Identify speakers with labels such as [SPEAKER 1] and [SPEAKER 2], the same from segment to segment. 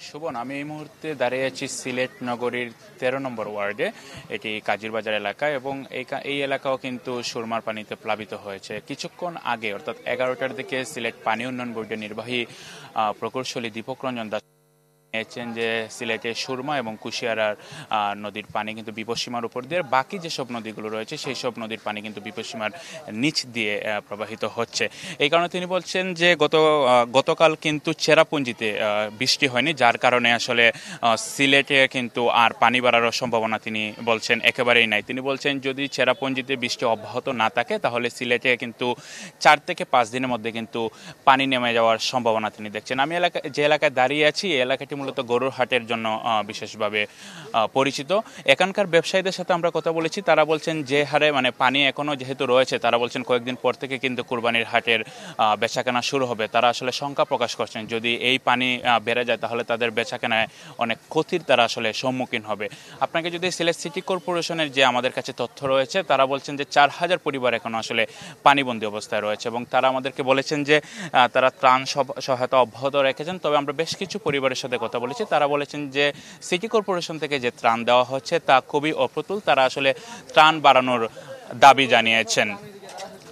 [SPEAKER 1] শোভন, আমি এই মুহূর্তে দাঁড়িয়ে আছি সিলেট নগরীর ১৩ নম্বর ওয়ার্ডে। এটি কাজিরবাজার এলাকা এবং এই এলাকাও কিন্তু সুরমার পানিতে প্লাবিত হয়েছে। কিছুক্ষণ আগে অর্থাৎ ১১টার দিকে সিলেট পানি উন্নয়ন বোর্ডের নির্বাহী প্রকৌশলী দীপক রঞ্জন দাস জানিয়েছেন যে সিলেটে সুরমা এবং কুশিয়ারার নদীর পানি কিন্তু বিপদসীমার উপর দিয়ে, বাকি যেসব নদীগুলো রয়েছে সেই সব নদীর পানি কিন্তু বিপদসীমার নিচ দিয়ে প্রবাহিত হচ্ছে। এই কারণে তিনি বলছেন যে গতকাল কিন্তু চেরাপুঞ্জিতে বৃষ্টি হয়নি, যার কারণে আসলে সিলেটে কিন্তু আর পানি বাড়ার সম্ভাবনা তিনি বলছেন একেবারেই নাই। তিনি বলছেন যদি চেরাপুঞ্জিতে বৃষ্টি অব্যাহত না থাকে তাহলে সিলেটে কিন্তু ৪ থেকে ৫ দিনের মধ্যে কিন্তু পানি নেমে যাওয়ার সম্ভাবনা তিনি দেখছেন। আমি যে এলাকায় দাঁড়িয়ে আছি এই এলাকাটি মূলত গরুর হাটের জন্য বিশেষভাবে পরিচিত। এখানকার ব্যবসায়ীদের সাথে আমরা কথা বলেছি, তারা বলছেন যে হারে পানি এখনো যেহেতু রয়েছে, তারা বলছেন কয়েকদিন পর থেকে কিন্তু কুরবানির হাটের বেচাকেনা শুরু হবে। তারা আসলে শঙ্কা প্রকাশ করছেন যদি এই পানি বেড়ে যায় তাহলে তাদের বেচাকেনায় অনেক ক্ষতির তারা আসলে সম্মুখীন হবে। আপনাকে যদি সিলেট সিটি কর্পোরেশনের যে আমাদের কাছে তথ্য রয়েছে, তারা বলছেন যে ৪,০০০ পরিবার এখনো আসলে পানিবন্দী অবস্থায় রয়েছে এবং তারা আমাদেরকে বলেছেন যে তারা ত্রাণ সহায়তা অব্যাহত রেখেছেন। তবে আমরা বেশ কিছু পরিবারের সাথে কথা বলেছি, তারা বলেছেন যে সিটি কর্পোরেশন থেকে যে ত্রাণ দেওয়া হচ্ছে তা খুবই অপ্রতুল। তারা আসলে ত্রাণ বাড়ানোর দাবি জানিয়েছেন।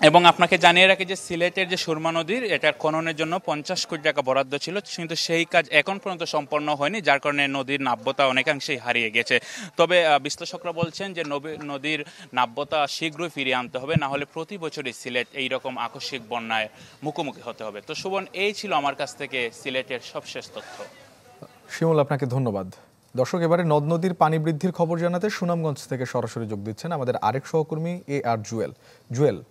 [SPEAKER 1] এবং আপনাকে জানিয়ে রাখি যে সিলেটের যে সুরমা নদীর এটার খননের জন্য ৫০ কোটি টাকা বরাদ্দ ছিল, কিন্তু সেই কাজ এখন পর্যন্ত সম্পন্ন হয়নি, যার কারণে নদীর নাব্যতা অনেকাংশেই হারিয়ে গেছে। তবে বিশ্লেষকরা বলছেন যে নদীর নাব্যতা শীঘ্রই ফিরিয়ে আনতে হবে, না হলে প্রতি বছরই সিলেট এইরকম আকস্মিক বন্যায় মুখোমুখি হতে হবে। তো শোভন, এই ছিল আমার কাছ থেকে সিলেটের সবশেষ তথ্য।
[SPEAKER 2] শিমুল, আপনাকে ধন্যবাদ। দর্শক, এবারে নদ নদীর পানি বৃদ্ধির খবর জানাতে সুনামগঞ্জ থেকে সরাসরি যোগ দিচ্ছেন আমাদের আরেক সহকর্মী আর জুয়েল।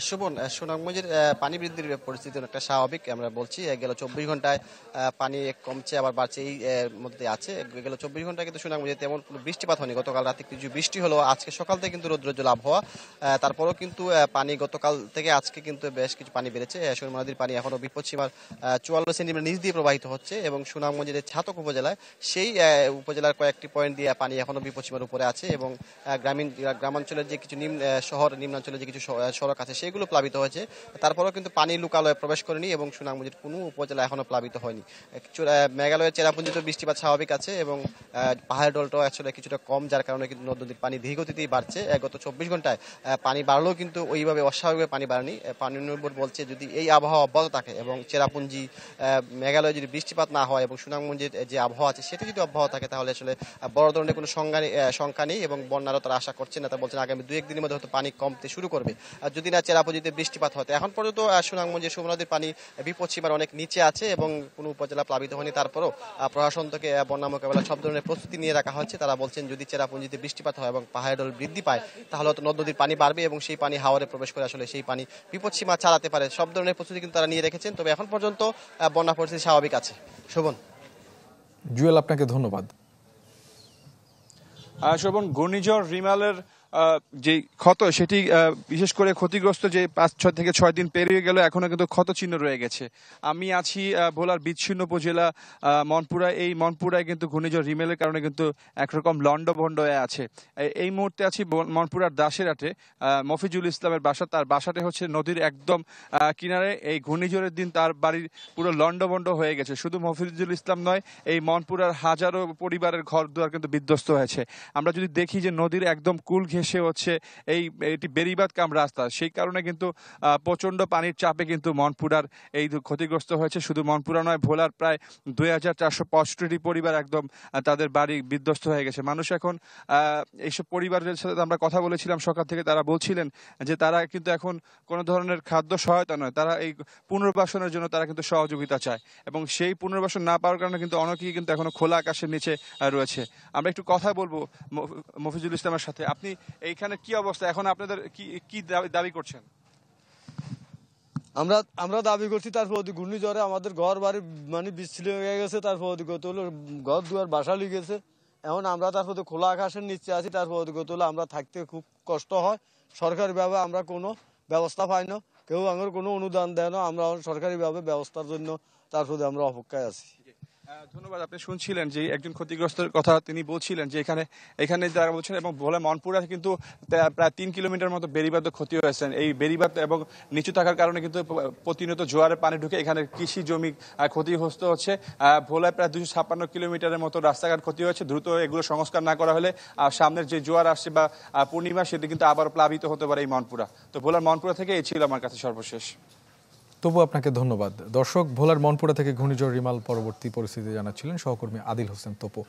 [SPEAKER 3] শোভন, সুনামগঞ্জের পানি বৃদ্ধির পরিস্থিতি অনেকটা স্বাভাবিক। আমরা বলছি গেল ২৪ ঘন্টায় পানি কমছে আবার বাড়ছে, এই মধ্যে আছে। গেল ২৪ ঘন্টায় কিন্তু সুনামগঞ্জে তেমন কোনো বৃষ্টিপাত হয়নি। গতকাল রাতে কিছু বৃষ্টি হলো, আজকে সকাল থেকে কিন্তু রৌদ্রোজ্জ্বল আবহাওয়া। তারপরেও কিন্তু পানি গতকাল থেকে আজকে কিন্তু বেশ কিছু পানি বেড়েছে। সুরমা নদীর পানি এখনও বিপদসীমার ৪৪ সেন্টিমিটার নিচ দিয়ে প্রবাহিত হচ্ছে এবং সুনামগঞ্জের ছাতক উপজেলায় সেই উপজেলার কয়েকটি পয়েন্ট দিয়ে পানি এখনও বিপদসীমার উপরে আছে এবং গ্রামাঞ্চলের যে কিছু নিম্নাঞ্চলের যে কিছু সড়ক আছে সেগুলো প্লাবিত হয়েছে। তারপরেও কিন্তু পানি লোকালয়ে প্রবেশ করেনি এবং সুনামগঞ্জের কোনো উপজেলা এখনো প্লাবিত হয়নি। মেঘালয়ের চেরাপুঞ্জিতে বৃষ্টিপাত স্বাভাবিক আছে এবং পাহাড় ডলটাও আসলে কিছুটা কম, যার কারণে কিন্তু নদ নদীর পানি ধীরগতিতেই বাড়ছে। গত ২৪ ঘন্টায় পানি বাড়লেও কিন্তু ওইভাবে অস্বাভাবিকভাবে পানি বাড়েনি। পানি উন্নয়ন বোর্ড বলছে যদি এই আবহাওয়া অব্যাহত থাকে এবং চেরাপুঞ্জি মেঘালয়ে যদি বৃষ্টিপাত না হয় এবং সুনামগঞ্জের যে আবহাওয়া আছে সেটা যদি অব্যাহত থাকে তাহলে আসলে বড় ধরনের কোনো শঙ্কা নেই এবং বন্যারও তারা আশা করছেন না। তারা বলছেন আগামী ২-১ দিনের মধ্যে হয়তো পানি কমতে শুরু করবে যদি না চেরাপুঞ্জিতে বৃষ্টিপাত হয়। এখন পর্যন্ত সুনামগঞ্জের সুরমা নদীর পানি বিপদসীমার অনেক নিচে আছে এবং কোনো উপজেলা প্লাবিত হয়নি। তারপরও প্রশাসন থেকে বন্যা মোকাবেলার সব ধরনের প্রস্তুতি নিয়ে রাখা হচ্ছে। তারা বলছেন যদি চেরাপুঞ্জিতে বৃষ্টিপাত হয় এবং পাহাড় ঢল বৃদ্ধি পায় তাহলে হয়তো নদ নদীর পানি বাড়বে এবং সেই পানি হাওরে প্রবেশ করে আসলে সেই পানি বিপদসীমা চালাতে পারে। সব ধরনের প্রস্তুতি কিন্তু তারা নিয়ে রেখেছেন। তবে এখন পর্যন্ত বন্যা পরিস্থিতি স্বাভাবিক আছে। শোভন।
[SPEAKER 2] জুয়েল, আপনাকে ধন্যবাদ।
[SPEAKER 4] শোভন, ঘূর্ণিঝড় রিমালের যে ক্ষত সেটি বিশেষ করে ক্ষতিগ্রস্ত যে ৫ থেকে ৬ দিন পেরিয়ে গেল এখনো কিন্তু ক্ষত চিহ্ন রয়ে গেছে। আমি আছি ভোলার বিচ্ছিন্ন উপজেলা মনপুরায়। এই মনপুরায় কিন্তু ঘূর্ণিঝড় রিমেলের কারণে কিন্তু একরকম লন্ডভন্ড হয়ে আছে। এই মুহূর্তে আছি মনপুরার দাসেরহাটে। মফিজুল ইসলামের বাসা, তার বাসাটা হচ্ছে নদীর একদম কিনারে। এই ঘূর্ণিঝড়ের দিন তার বাড়ির পুরো লন্ডভন্ড হয়ে গেছে। শুধু মফিজুল ইসলাম নয়, এই মনপুরার হাজারো পরিবারের ঘর দুয়ার কিন্তু বিধ্বস্ত হয়েছে। আমরা যদি দেখি যে নদীর একদম কুল ঘেঁষে হচ্ছে এটি বেড়িবাঁধ কাম রাস্তা, সেই কারণে কিন্তু প্রচন্ড পানির চাপে কিন্তু মনপুরার এই ক্ষতিগ্রস্ত হয়েছে। শুধু মনপুরা নয়, ভোলার প্রায় ২,৪৬৫টি পরিবার একদম তাদের বাড়ি বিধ্বস্ত হয়ে গেছে। মানুষ এখন এইসব পরিবারের সাথে আমরা কথা বলেছিলাম সকাল থেকে, তারা বলছিলেন যে তারা কিন্তু এখন কোনো ধরনের খাদ্য সহায়তা নয়, তারা এই পুনর্বাসনের জন্য তারা কিন্তু সহযোগিতা চায় এবং সেই পুনর্বাসন না পাওয়ার কারণে কিন্তু অনেকেই কিন্তু এখনো খোলা আকাশের নিচে রয়েছে। আমরা একটু কথা বলবো মফিজুল ইসলামের সাথে। আপনি এইখানে কি অবস্থা এখন, আপনাদের কি দাবি করছেন?
[SPEAKER 5] আমরা দাবি করছি তারপর ঘূর্ণিঝড়ে আমাদের ঘর বাড়ি বিচ্ছিন্ন হয়ে গেছে, তারপর গত হলো ঘর দুয়ার বাসা লিগেছে। এখন আমরা তারপর খোলা আকাশের নিচে আছি, তারপর গত হলো আমরা থাকতে খুব কষ্ট হয়। সরকারিভাবে আমরা কোনো ব্যবস্থা পাই না, কেউ আমার কোনো অনুদান দেয় না। আমরা সরকারিভাবে ব্যবস্থার জন্য তারপরে আমরা অপেক্ষায় আছি।
[SPEAKER 4] ধন্যবাদ। আপনি শুনছিলেন যে একজন ক্ষতিগ্রস্তের কথা তিনি বলছিলেন যে এখানে যারা বলছেন, এবং ভোলা মনপুরা কিন্তু প্রায় 3 কিলোমিটার মতো বেড়িবাঁধ ক্ষতি হয়েছে। এই বেড়িবাঁধ এবং নিচু থাকার কারণে কিন্তু প্রতিনিয়ত জোয়ারের পানি ঢুকে এখানে কৃষি জমি ক্ষতিগ্রস্ত হচ্ছে। ভোলায় প্রায় 256 কিলোমিটারের মতো রাস্তাঘাট ক্ষতি হয়েছে। দ্রুত এগুলো সংস্কার না করা হলে সামনের যে জোয়ার আসছে বা পূর্ণিমা, সেটি কিন্তু আবার প্লাবিত হতে পারে এই মনপুরা। তো ভোলার মনপুরা থেকে এই ছিল আমার কাছে সর্বশেষ।
[SPEAKER 2] তবু আপনাকে ধন্যবাদ। দর্শক, ভোলার মনপুরা থেকে ঘূর্ণিঝড় রিমাল পরবর্তী পরিস্থিতি জানাচ্ছিলেন সহকর্মী আদিল হোসেন তপু।